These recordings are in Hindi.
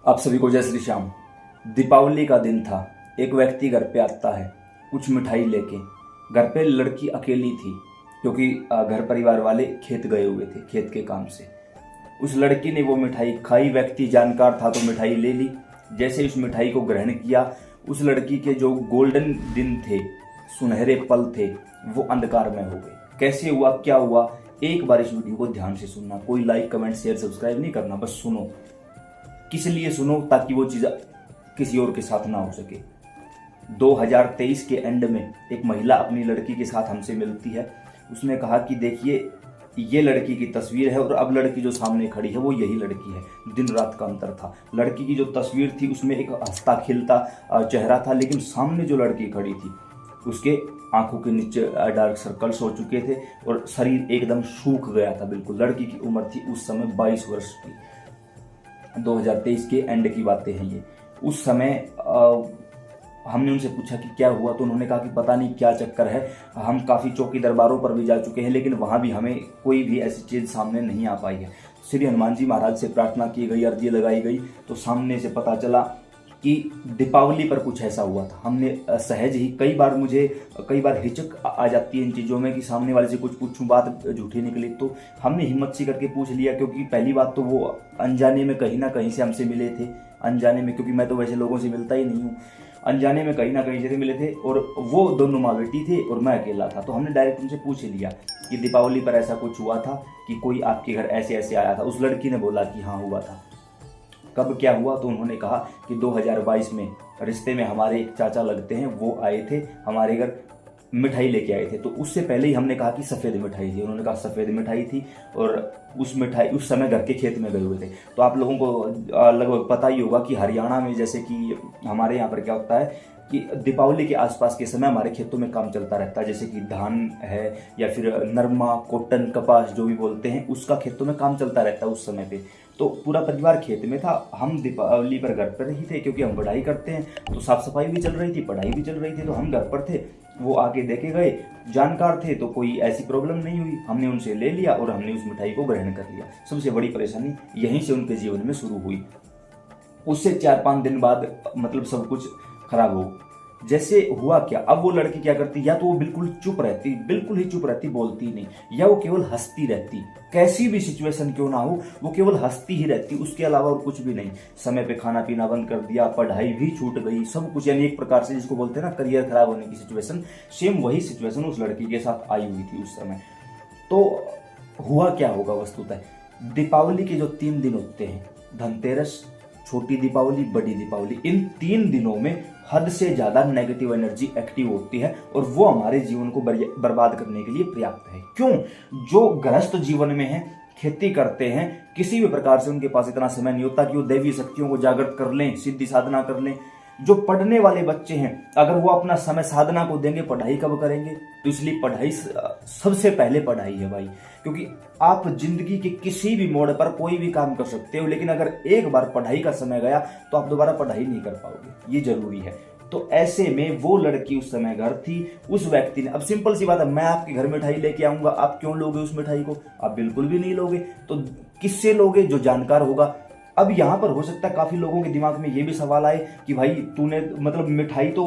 आप सभी को जय श्री श्याम। दीपावली का दिन था। एक व्यक्ति घर पे आता है कुछ मिठाई लेके। घर पे लड़की अकेली थी क्योंकि घर परिवार वाले खेत गए हुए थे, खेत के काम से। उस लड़की ने वो मिठाई खाई। व्यक्ति जानकार था तो मिठाई ले ली। जैसे उस मिठाई को ग्रहण किया, उस लड़की के जो गोल्डन दिन थे, सुनहरे पल थे, वो अंधकार में हो गए। कैसे हुआ, क्या हुआ, एक बार इस वीडियो को ध्यान से सुनना। कोई लाइक, कमेंट, शेयर, सब्सक्राइब नहीं करना, बस सुनो। किस लिए सुनो? ताकि वो चीज़ किसी और के साथ ना हो सके। 2023 के एंड में एक महिला अपनी लड़की के साथ हमसे मिलती है। उसने कहा कि देखिए, ये लड़की की तस्वीर है और अब लड़की जो सामने खड़ी है वो यही लड़की है। दिन रात का अंतर था। लड़की की जो तस्वीर थी उसमें एक हंसता खिलता चेहरा था, लेकिन सामने जो लड़की खड़ी थी उसके आंखों के नीचे डार्क सर्कल्स हो चुके थे और शरीर एकदम सूख गया था बिल्कुल। लड़की की उम्र थी उस समय 22 वर्ष की। 2023 के एंड की बातें हैं ये। उस समय हमने उनसे पूछा कि क्या हुआ, तो उन्होंने कहा कि पता नहीं क्या चक्कर है। हम काफ़ी चौकी दरबारों पर भी जा चुके हैं, लेकिन वहाँ भी हमें कोई भी ऐसी चीज़ सामने नहीं आ पाई है। श्री हनुमान जी महाराज से प्रार्थना की गई, अर्जी लगाई गई, तो सामने से पता चला कि दीपावली पर कुछ ऐसा हुआ था। हमने सहज ही कई बार हिचक आ जाती है इन चीज़ों में कि सामने वाले से कुछ पूछूं, बात झूठी निकली, तो हमने हिम्मत सी करके पूछ लिया। क्योंकि पहली बात तो वो अनजाने में कहीं ना कहीं से हमसे मिले थे। अनजाने में, क्योंकि मैं तो वैसे लोगों से मिलता ही नहीं हूँ। अनजाने में कहीं ना कहीं से मिले थे और वो दोनों माँ बेटी थे और मैं अकेला था। तो हमने डायरेक्ट उनसे पूछ लिया कि दीपावली पर ऐसा कुछ हुआ था कि कोई आपके घर ऐसे ऐसे आया था। उस लड़की ने बोला कि हाँ हुआ था। कब क्या हुआ, तो उन्होंने कहा कि 2022 में रिश्ते में हमारे एक चाचा लगते हैं, वो आए थे हमारे घर, मिठाई लेके आए थे। तो उससे पहले ही हमने कहा कि सफ़ेद मिठाई थी। उन्होंने कहा सफ़ेद मिठाई थी और उस मिठाई उस समय घर के खेत में गए हुए थे। तो आप लोगों को लगभग पता ही होगा कि हरियाणा में जैसे कि हमारे यहाँ पर क्या होता है कि दीपावली के आसपास के समय हमारे खेतों में काम चलता रहता है। जैसे कि धान है या फिर नरमा, कॉटन, कपास जो भी बोलते हैं, उसका खेतों में काम चलता रहता है उस समय पे। तो पूरा परिवार खेत में था। हम दीपावली पर घर पर ही थे क्योंकि हम पढ़ाई करते हैं, तो साफ सफाई भी चल रही थी, पढ़ाई भी चल रही थी, तो हम घर पर थे। वो आके देखे गए, जानकार थे, तो कोई ऐसी प्रॉब्लम नहीं हुई। हमने उनसे ले लिया और हमने उस मिठाई को ग्रहण कर लिया। सबसे बड़ी परेशानी यहीं से उनके जीवन में शुरू हुई। उससे 4-5 दिन बाद मतलब सब कुछ खराब हो। जैसे हुआ क्या, अब वो लड़की क्या करती, या तो वो बिल्कुल चुप रहती, बिल्कुल ही चुप रहती, बोलती नहीं, या वो केवल हंसती रहती। कैसी भी सिचुएशन क्यों ना हो, वो केवल हंसती ही रहती, उसके अलावा और कुछ भी नहीं। समय पे खाना पीना बंद कर दिया, पढ़ाई भी छूट गई, सब कुछ। यानी एक प्रकार से जिसको बोलते हैं ना करियर खराब होने की सिचुएशन, सेम वही सिचुएशन उस लड़की के साथ आई हुई थी उस समय। तो हुआ क्या होगा वस्तुतः, दीपावली के जो 3 दिन होते हैं, धनतेरस, छोटी दीपावली, बड़ी दीपावली, इन 3 दिनों में हद से ज्यादा नेगेटिव एनर्जी एक्टिव होती है और वो हमारे जीवन को बर्बाद करने के लिए पर्याप्त है। क्यों? जो गृहस्थ जीवन में है, खेती करते हैं, किसी भी प्रकार से उनके पास इतना समय नहीं होता कि वो दैवी शक्तियों को जागृत कर लें, सिद्धि साधना कर लें। जो पढ़ने वाले बच्चे हैं, अगर वो अपना समय साधना को देंगे, पढ़ाई कब करेंगे? तो इसलिए पढ़ाई, सबसे पहले पढ़ाई है भाई। क्योंकि आप जिंदगी के किसी भी मोड़ पर कोई भी काम कर सकते हो, लेकिन अगर एक बार पढ़ाई का समय गया तो आप दोबारा पढ़ाई नहीं कर पाओगे, ये जरूरी है। तो ऐसे में वो लड़की उस समय घर थी। उस व्यक्ति ने, अब सिंपल सी बात है, मैं आपके घर मिठाई लेके आऊंगा, आप क्यों लोगे उस मिठाई को? आप बिल्कुल भी नहीं लोगे। तो किससे लोगे? जो जानकार होगा। अब यहाँ पर हो सकता है काफी लोगों के दिमाग में ये भी सवाल आए कि भाई तूने, मतलब मिठाई तो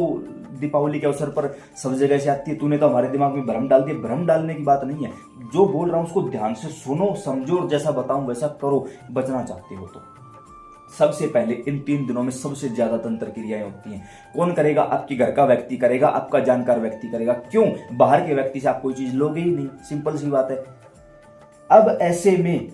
दीपावली के अवसर पर सब जगह से आती है, तूने तो हमारे दिमाग में भ्रम डाल दिया। भ्रम डालने की बात नहीं है, जो बोल रहा हूं उसको ध्यान से सुनो, समझो और जैसा बताऊं वैसा करो, बचना चाहते हो तो। सबसे पहले इन 3 दिनों में सबसे ज्यादा तंत्र क्रियाएं होती हैं। कौन करेगा? आपके घर का व्यक्ति करेगा, आपका जानकार व्यक्ति करेगा। क्यों? बाहर के व्यक्ति से आप कोई चीज लोगे ही नहीं, सिंपल सी बात है। अब ऐसे में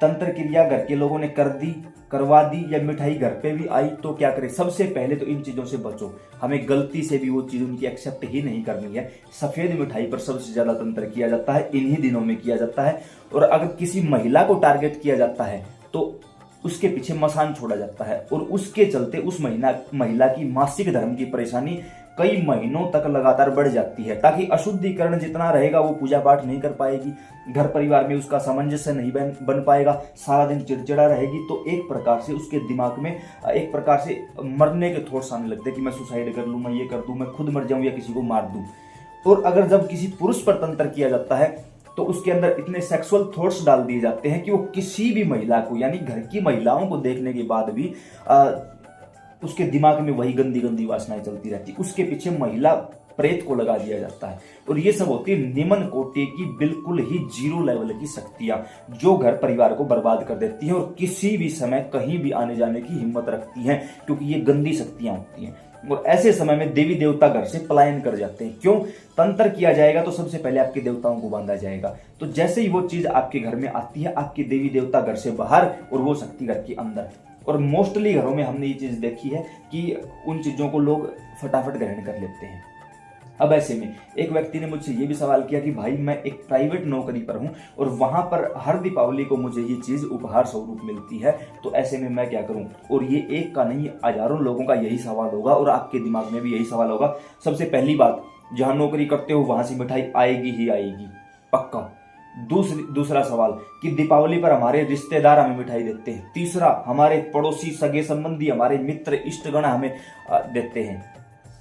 तंत्र क्रिया घर के लोगों ने करवा दी या मिठाई घर पे भी आई, तो क्या करें? सबसे पहले तो इन चीजों से बचो। हमें गलती से भी वो चीज उनकी एक्सेप्ट ही नहीं करनी है। सफेद मिठाई पर सबसे ज्यादा तंत्र किया जाता है, इन्हीं दिनों में किया जाता है। और अगर किसी महिला को टारगेट किया जाता है तो उसके पीछे मसान छोड़ा जाता है और उसके चलते उस महिला की मासिक धर्म की परेशानी कई महीनों तक लगातार बढ़ जाती है। ताकि अशुद्धिकरण जितना रहेगा, वो पूजा पाठ नहीं कर पाएगी, घर परिवार में उसका सामंजस्य नहीं बन पाएगा, सारा दिन चिड़चिड़ा रहेगी। तो एक प्रकार से उसके दिमाग में एक प्रकार से मरने के थॉट्स आने लगते हैं कि मैं सुसाइड कर लूं, मैं ये कर दूं, मैं खुद मर जाऊं या किसी को मार दूं। और अगर जब किसी पुरुष पर तंत्र किया जाता है तो उसके अंदर इतने सेक्सुअल थॉट्स डाल दिए जाते हैं कि वो किसी भी महिला को, यानी घर की महिलाओं को देखने के बाद भी उसके दिमाग में वही गंदी गंदी वासनाएं चलती रहती, उसके पीछे महिला प्रेत को लगा दिया जाता है। और ये सब होती है निम्न कोटि की, बिल्कुल ही जीरो लेवल की शक्तियां, जो घर परिवार को बर्बाद कर देती हैं और किसी भी समय कहीं भी आने जाने की हिम्मत रखती हैं, क्योंकि ये गंदी शक्तियां होती हैं। और ऐसे समय में देवी देवता घर से पलायन कर जाते हैं। क्यों? तंत्र किया जाएगा तो सबसे पहले आपके देवताओं को बांधा जाएगा, तो जैसे ही वो चीज आपके घर में आती है, आपके देवी देवता घर से बाहर और वो शक्ति घर के अंदर। और मोस्टली घरों में हमने ये चीज देखी है कि उन चीजों को लोग फटाफट ग्रहण कर लेते हैं। अब ऐसे में एक व्यक्ति ने मुझसे ये भी सवाल किया कि भाई मैं एक प्राइवेट नौकरी पर हूं और वहां पर हर दीपावली को मुझे ये चीज उपहार स्वरूप मिलती है, तो ऐसे में मैं क्या करूं? और ये एक का नहीं, हजारों लोगों का यही सवाल होगा और आपके दिमाग में भी यही सवाल होगा। सबसे पहली बात, जहां नौकरी करते हो वहां से मिठाई आएगी ही आएगी, पक्का। दूसरा सवाल कि दीपावली पर हमारे रिश्तेदार हमें मिठाई देते हैं। तीसरा, हमारे पड़ोसी, सगे संबंधी, हमारे मित्र, इष्टगण हमें देते हैं।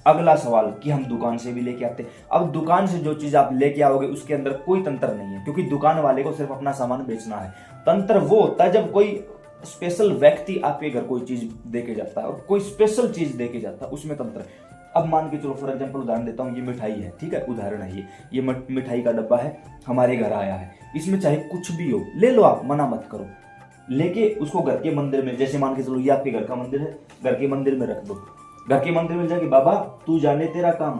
अगला सवाल कि हम दुकान से भी लेके आते हैं। अब दुकान से जो चीज आप लेके आओगे उसके अंदर कोई तंत्र नहीं है, क्योंकि दुकान वाले को सिर्फ अपना सामान बेचना है। तंत्र वो होता है जब कोई स्पेशल व्यक्ति आपके घर कोई चीज देके जाता है और कोई स्पेशल चीज देके जाता है, उसमें तंत्र। अब मान के चलो, फॉर एग्जाम्पल उदाहरण देता हूँ, ये मिठाई है, ठीक है, उदाहरण है ये मिठाई का डब्बा है, हमारे घर आया है, इसमें चाहे कुछ भी हो ले लो, आप मना मत करो। लेके उसको घर के मंदिर में, जैसे मान के चलो ये आपके घर का मंदिर है, घर के मंदिर में रख दो। घर के मंदिर में जाके बाबा तू जाने तेरा काम,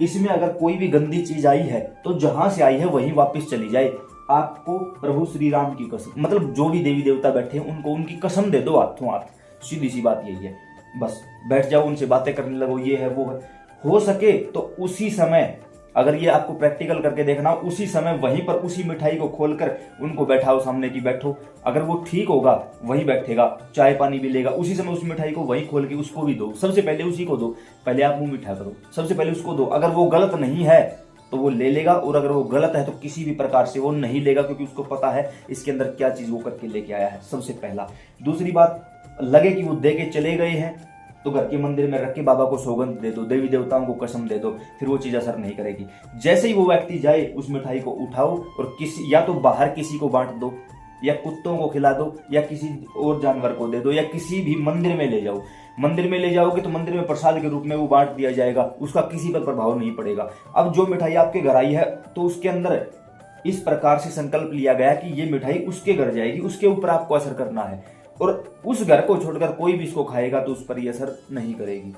इसमें अगर कोई भी गंदी चीज आई है तो जहां से आई है वहीं वापस चली जाए। आपको प्रभु श्री राम की कसम, मतलब जो भी देवी देवता बैठे हैं उनको उनकी कसम दे दो हाथों हाथ। सीधी सी बात यही है, बस बैठ जाओ, उनसे बातें करने लगो, ये है वो है। हो सके तो उसी समय, अगर ये आपको प्रैक्टिकल करके देखना हो, उसी समय वहीं पर उसी मिठाई को खोलकर उनको बैठाओ, सामने की बैठो। अगर वो ठीक होगा वहीं बैठेगा, चाय पानी भी लेगा, उसी समय उस मिठाई को वहीं खोल के उसको भी दो। सबसे पहले उसी को दो, पहले आप मुंह मीठा करो, सबसे पहले उसको दो। अगर वो गलत नहीं है तो वो ले लेगा, और अगर वो गलत है तो किसी भी प्रकार से वो नहीं लेगा, क्योंकि उसको पता है इसके अंदर क्या चीज वो करके लेके आया है, सबसे पहला। दूसरी बात, लगे कि वो दे के चले गए हैं तो घर के मंदिर में रख के बाबा को सौगंध दे दो, देवी देवताओं को कसम दे दो, फिर वो चीज असर नहीं करेगी। जैसे ही वो व्यक्ति जाए, उस मिठाई को उठाओ और किसी, या तो बाहर किसी को बांट दो, या कुत्तों को खिला दो, या किसी और जानवर को दे दो, या किसी भी मंदिर में ले जाओ। मंदिर में ले जाओगे तो मंदिर में प्रसाद के रूप में वो बांट दिया जाएगा, उसका किसी पर प्रभाव नहीं पड़ेगा। अब जो मिठाई आपके घर आई है तो उसके अंदर इस प्रकार से संकल्प लिया गया कि ये मिठाई उसके घर जाएगी, उसके ऊपर आपको असर करना है, और उस घर को छोड़कर कोई भी इसको खाएगा तो उस पर ये असर नहीं करेगी।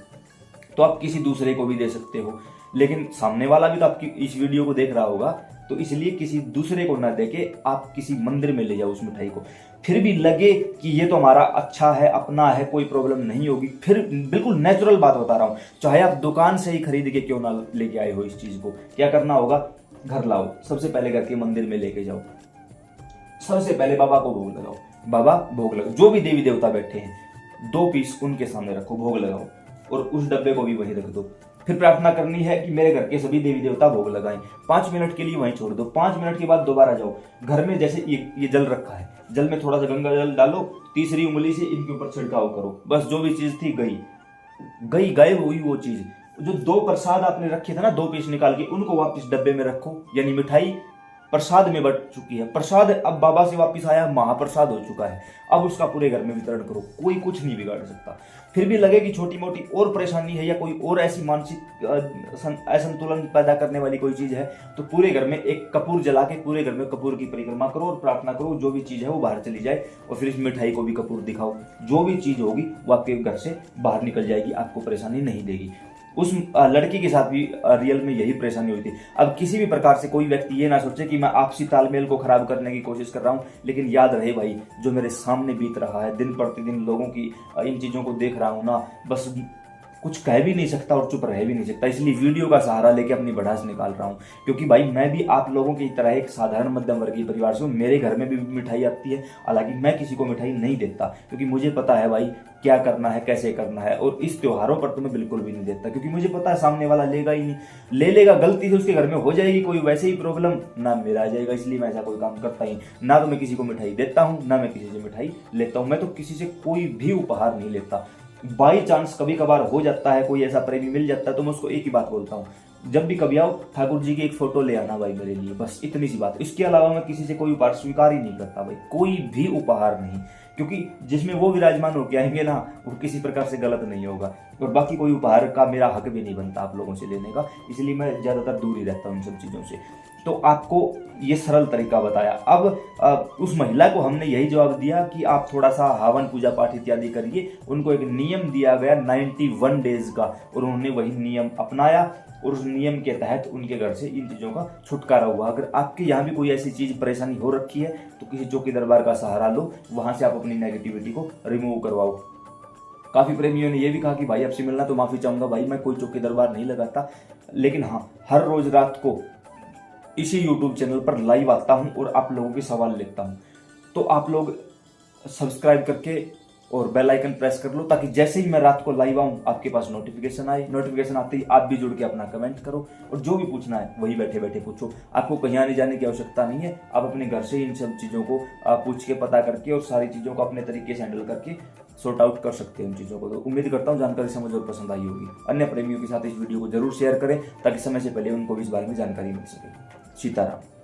तो आप किसी दूसरे को भी दे सकते हो, लेकिन सामने वाला भी तो आपकी इस वीडियो को देख रहा होगा, तो इसलिए किसी दूसरे को ना देके आप किसी मंदिर में ले जाओ उस मिठाई को। फिर भी लगे कि ये तो हमारा अच्छा है, अपना है, कोई प्रॉब्लम नहीं होगी, फिर बिल्कुल नेचुरल बात बता रहा हूं, चाहे आप दुकान से ही खरीद के क्यों ना लेके आए हो, इस चीज को क्या करना होगा, घर लाओ, सबसे पहले घर के मंदिर में लेके जाओ, सबसे पहले बाबा को भोग लगाओ, बाबा भोग लगाओ, जो भी देवी देवता बैठे हैं 2 पीस उनके सामने रखो, भोग लगाओ, और उस डब्बे को भी वहीं रख दो। फिर प्रार्थना करनी है कि मेरे घर के सभी देवी देवता भोग लगाएं। 5 मिनट के लिए वहीं छोड़ दो। 5 मिनट के बाद दोबारा जाओ घर में, जैसे ये जल रखा है, जल में थोड़ा सा गंगा जल डालो, तीसरी उंगली से इनके ऊपर छिड़काव करो, बस जो भी चीज थी गई गायब हुई वो चीज। जो 2 प्रसाद आपने रखे थे ना, 2 पीस निकाल के उनको वापस डब्बे में रखो, यानी मिठाई प्रसाद में बढ़ चुकी है, प्रसाद अब बाबा से वापस आया, महाप्रसाद हो चुका है, अब उसका पूरे घर में वितरण करो, कोई कुछ नहीं बिगाड़ सकता। फिर भी लगे कि छोटी मोटी और परेशानी है या कोई और ऐसी मानसिक असंतुलन पैदा करने वाली कोई चीज है, तो पूरे घर में एक कपूर जला के पूरे घर में कपूर की परिक्रमा करो और प्रार्थना करो, जो भी चीज है वो बाहर चली जाए, और फिर इस मिठाई को भी कपूर दिखाओ, जो भी चीज होगी वो आपके घर से बाहर निकल जाएगी, आपको परेशानी नहीं देगी। उस लड़की के साथ भी रियल में यही परेशानी हुई थी। अब किसी भी प्रकार से कोई व्यक्ति ये ना सोचे कि मैं आपसी तालमेल को खराब करने की कोशिश कर रहा हूं, लेकिन याद रहे भाई, जो मेरे सामने बीत रहा है, दिन प्रतिदिन लोगों की इन चीजों को देख रहा हूं ना, बस कुछ कह भी नहीं सकता और चुप रह भी नहीं सकता, इसलिए वीडियो का सहारा लेके अपनी भड़ास निकाल रहा हूँ। क्योंकि भाई मैं भी आप लोगों की तरह एक साधारण मध्यम वर्गीय परिवार से हूँ, मेरे घर में भी मिठाई आती है, हालांकि मैं किसी को मिठाई नहीं देता, क्योंकि मुझे पता है भाई क्या करना है, कैसे करना है, और इस त्योहारों पर तो मैं बिल्कुल भी नहीं देता, क्योंकि मुझे पता है सामने वाला लेगा ही नहीं, ले लेगा गलती से उसके घर में हो जाएगी कोई वैसे ही प्रॉब्लम, ना मेरा आ जाएगा, इसलिए मैं ऐसा कोई काम करता ही ना। तो मैं किसी को मिठाई देता हूँ, ना मैं किसी से मिठाई लेता हूँ, मैं तो किसी से कोई भी उपहार नहीं लेता। बाई चांस कभी कभार हो जाता है, कोई ऐसा प्रेमी मिल जाता है, तो मैं उसको एक ही बात बोलता हूँ, जब भी कभी आओ ठाकुर जी की एक फोटो ले आना भाई मेरे लिए, बस इतनी सी बात। इसके अलावा मैं किसी से कोई उपहार स्वीकार ही नहीं करता भाई, कोई भी उपहार नहीं, क्योंकि जिसमें वो विराजमान होके आएंगे ना वो किसी प्रकार से गलत नहीं होगा, और बाकी कोई उपहार का मेरा हक भी नहीं बनता आप लोगों से लेने का, इसलिए मैं ज़्यादातर दूर ही रहता हूँ उन सब चीज़ों से। तो आपको ये सरल तरीका बताया। अब उस महिला को हमने यही जवाब दिया कि आप थोड़ा सा हवन पूजा पाठ इत्यादि करिए। उनको एक नियम दिया गया 91 डेज का, और उन्होंने वही नियम अपनाया, और उस नियम के तहत उनके घर से इन चीज़ों का छुटकारा हुआ। अगर आपके यहाँ भी कोई ऐसी चीज़ परेशानी हो रखी है तो किसी चौकी दरबार का सहारा लो, वहाँ से आप अपनी नेगेटिविटी को रिमूव करवाओ। काफ़ी प्रेमियों ने यह भी कहा कि भाई आपसे मिलना तो माफ़ी चाहूँगा भाई, मैं कोई चौकी दरबार नहीं लगाता, लेकिन हाँ हर रोज़ रात को इसी यूट्यूब चैनल पर लाइव आता हूं और आप लोगों के सवाल लेता हूं। तो आप लोग सब्सक्राइब करके और बेल आइकन प्रेस कर लो, ताकि जैसे ही मैं रात को लाइव आऊं आपके पास नोटिफिकेशन आए। नोटिफिकेशन आते ही आप भी जुड़ के अपना कमेंट करो, और जो भी पूछना है वही बैठे बैठे पूछो। आपको कहीं आने जाने की आवश्यकता नहीं है, आप अपने घर से इन सब चीज़ों को पूछ के पता करके और सारी चीज़ों को अपने तरीके से हैंडल करके सॉर्ट आउट कर सकते हैं उन चीज़ों को। तो उम्मीद करता हूँ जानकारी समझ और पसंद आई होगी। अन्य प्रेमियों के साथ इस वीडियो को जरूर शेयर करें ताकि समय से पहले उनको भी इस बारे में जानकारी मिल सके। सीताराम।